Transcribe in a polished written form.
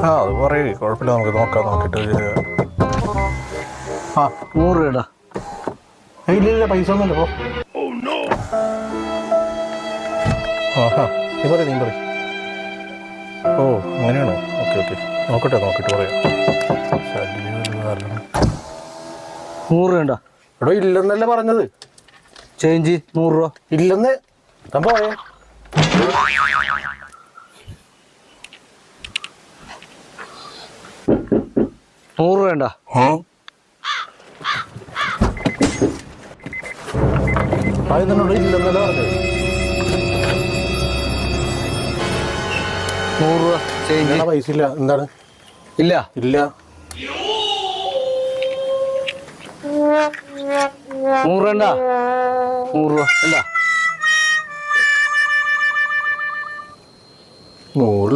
ആ അത് പറയേ, കുഴപ്പമില്ല, നമുക്ക് നോക്കാം. നോക്കിയിട്ട് ആ 100 രൂപ. ഇല്ല പൈസ ഒന്നുമില്ല. പോ. ആഹാ നീ പറയും. ഓ അങ്ങനെയാണോ? ഓക്കെ നോക്കിയിട്ട് പറയാം. 100 രൂപ. എടോ ഇല്ലെന്നല്ലേ പറഞ്ഞത്. ചേഞ്ച് 100 രൂപ. ഇല്ലെന്ന് താൻ പോയേ. 100 രൂപ. അതിനോട് ഇല്ലെന്നല്ലേ പറഞ്ഞത്. 100 രൂപ ചേഞ്ച്. പൈസ ഇല്ല. എന്താണ്? ഇല്ല. 100 രൂപ. 100 രൂപ. 100 രൂപ ഇല്ല. 100